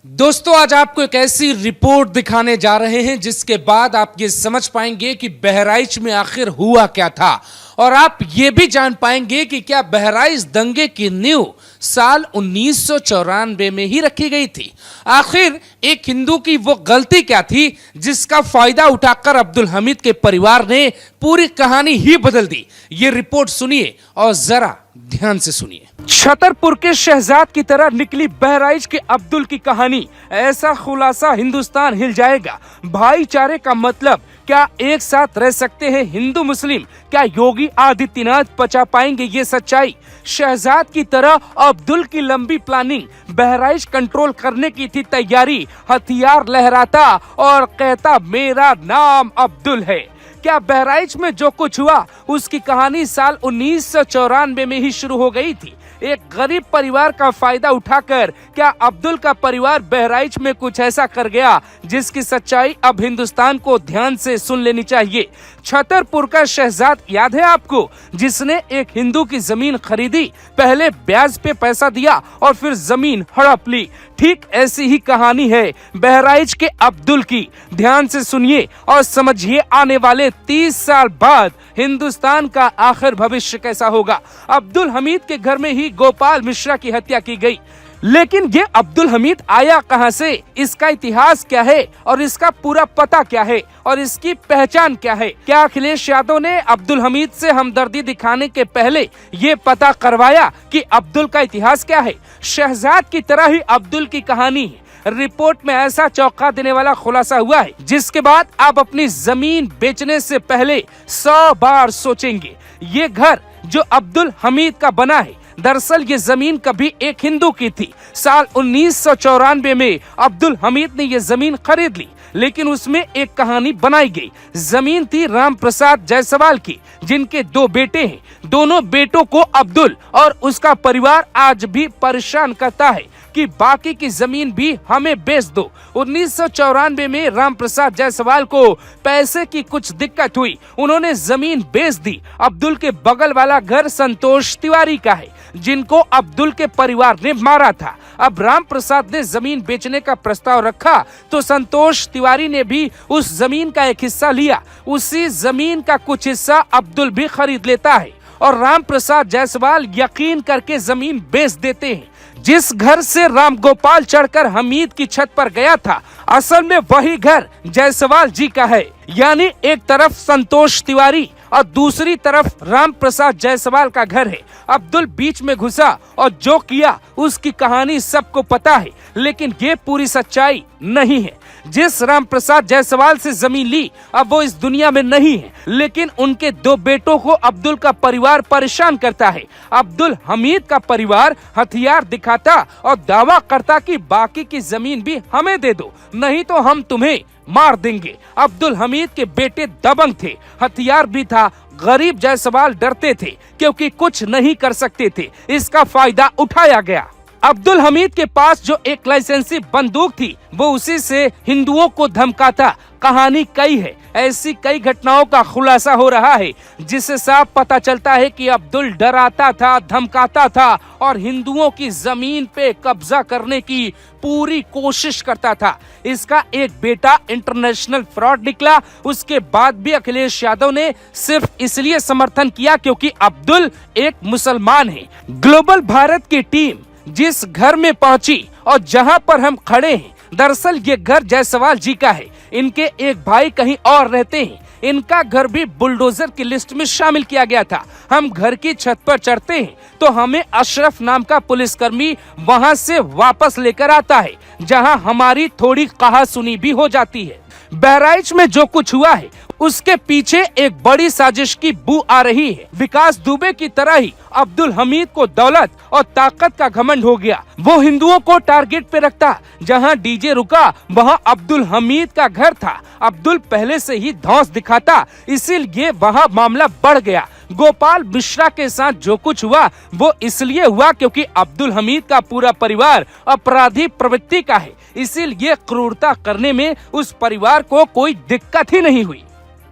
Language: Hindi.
दोस्तों आज आपको एक ऐसी रिपोर्ट दिखाने जा रहे हैं जिसके बाद आप ये समझ पाएंगे कि बहराइच में आखिर हुआ क्या था और आप ये भी जान पाएंगे कि क्या बहराइच दंगे की नींव साल 1994 में ही रखी गई थी। आखिर एक हिंदू की वो गलती क्या थी जिसका फायदा उठाकर अब्दुल हमीद के परिवार ने पूरी कहानी ही बदल दी। ये रिपोर्ट सुनिए और जरा ध्यान से सुनिए। छतरपुर के शहजाद की तरह निकली बहराइच के अब्दुल की कहानी। ऐसा खुलासा हिंदुस्तान हिल जाएगा। भाईचारे का मतलब क्या एक साथ रह सकते हैं हिंदू मुस्लिम? क्या योगी आदित्यनाथ पचा पाएंगे ये सच्चाई? शहजाद की तरह अब्दुल की लंबी प्लानिंग, बहराइच कंट्रोल करने की थी तैयारी, हथियार लहराता और कहता मेरा नाम अब्दुल है। क्या बहराइच में जो कुछ हुआ उसकी कहानी साल 1994 में ही शुरू हो गई थी? एक गरीब परिवार का फायदा उठाकर क्या अब्दुल का परिवार बहराइच में कुछ ऐसा कर गया जिसकी सच्चाई अब हिंदुस्तान को ध्यान से सुन लेनी चाहिए। छतरपुर का शहजाद याद है आपको, जिसने एक हिंदू की जमीन खरीदी, पहले ब्याज पे पैसा दिया और फिर जमीन हड़प ली। ठीक ऐसी ही कहानी है बहराइच के अब्दुल की। ध्यान से सुनिए और समझिए आने वाले 30 साल बाद हिंदुस्तान का आखिर भविष्य कैसा होगा। अब्दुल हमीद के घर में ही गोपाल मिश्रा की हत्या की गई, लेकिन ये अब्दुल हमीद आया कहां से? इसका इतिहास क्या है और इसका पूरा पता क्या है और इसकी पहचान क्या है? क्या अखिलेश यादव ने अब्दुल हमीद से हमदर्दी दिखाने के पहले ये पता करवाया कि अब्दुल का इतिहास क्या है? शहजाद की तरह ही अब्दुल की कहानी है। रिपोर्ट में ऐसा चौंका देने वाला खुलासा हुआ है जिसके बाद आप अपनी जमीन बेचने से पहले 100 बार सोचेंगे। ये घर जो अब्दुल हमीद का बना है, दरअसल ये जमीन कभी एक हिंदू की थी। साल 1994 में अब्दुल हमीद ने ये जमीन खरीद ली, लेकिन उसमें एक कहानी बनाई गई। जमीन थी राम प्रसाद जायसवाल की, जिनके 2 बेटे हैं। दोनों बेटों को अब्दुल और उसका परिवार आज भी परेशान करता है कि बाकी की जमीन भी हमें बेच दो। 1994 में राम प्रसाद जायसवाल को पैसे की कुछ दिक्कत हुई, उन्होंने जमीन बेच दी। अब्दुल के बगल वाला घर संतोष तिवारी का है, जिनको अब्दुल के परिवार ने मारा था। अब राम प्रसाद ने जमीन बेचने का प्रस्ताव रखा तो संतोष तिवारी ने भी उस जमीन का एक हिस्सा लिया। उसी जमीन का कुछ हिस्सा अब्दुल भी खरीद लेता है और राम प्रसाद जायसवाल यकीन करके जमीन बेच देते हैं। जिस घर से राम गोपाल चढ़कर हमीद की छत पर गया था, असल में वही घर जायसवाल जी का है। यानी एक तरफ संतोष तिवारी और दूसरी तरफ राम प्रसाद जायसवाल का घर है। अब्दुल बीच में घुसा और जो किया उसकी कहानी सबको पता है, लेकिन ये पूरी सच्चाई नहीं है। जिस राम प्रसाद जायसवाल से जमीन ली अब वो इस दुनिया में नहीं है, लेकिन उनके 2 बेटों को अब्दुल का परिवार परेशान करता है। अब्दुल हमीद का परिवार हथियार दिखाता और दावा करता कि बाकी की जमीन भी हमें दे दो, नहीं तो हम तुम्हें मार देंगे। अब्दुल हमीद के बेटे दबंग थे, हथियार भी था। गरीब जायसवाल डरते थे क्योंकि कुछ नहीं कर सकते थे। इसका फायदा उठाया गया। अब्दुल हमीद के पास जो एक लाइसेंसी बंदूक थी वो उसी से हिंदुओं को धमकाता। कहानी कई है, ऐसी कई घटनाओं का खुलासा हो रहा है जिससे साफ पता चलता है कि अब्दुल डराता था, धमकाता था और हिंदुओं की जमीन पे कब्जा करने की पूरी कोशिश करता था। इसका एक बेटा इंटरनेशनल फ्रॉड निकला। उसके बाद भी अखिलेश यादव ने सिर्फ इसलिए समर्थन किया क्योंकि अब्दुल एक मुसलमान है। ग्लोबल भारत की टीम जिस घर में पहुंची और जहां पर हम खड़े हैं, दरअसल ये घर जायसवाल जी का है। इनके एक भाई कहीं और रहते हैं। इनका घर भी बुलडोजर की लिस्ट में शामिल किया गया था। हम घर की छत पर चढ़ते हैं तो हमें अशरफ नाम का पुलिसकर्मी वहां से वापस लेकर आता है, जहां हमारी थोड़ी कहासुनी भी हो जाती है। बहराइच में जो कुछ हुआ है उसके पीछे एक बड़ी साजिश की बू आ रही है। विकास दुबे की तरह ही अब्दुल हमीद को दौलत और ताकत का घमंड हो गया। वो हिंदुओं को टारगेट पे रखता। जहां डीजे रुका वहां अब्दुल हमीद का घर था। अब्दुल पहले से ही धौंस दिखाता, इसीलिए वहां मामला बढ़ गया। गोपाल मिश्रा के साथ जो कुछ हुआ वो इसलिए हुआ क्योंकि अब्दुल हमीद का पूरा परिवार अपराधी प्रवृत्ति का है, इसीलिए क्रूरता करने में उस परिवार को कोई दिक्कत ही नहीं हुई।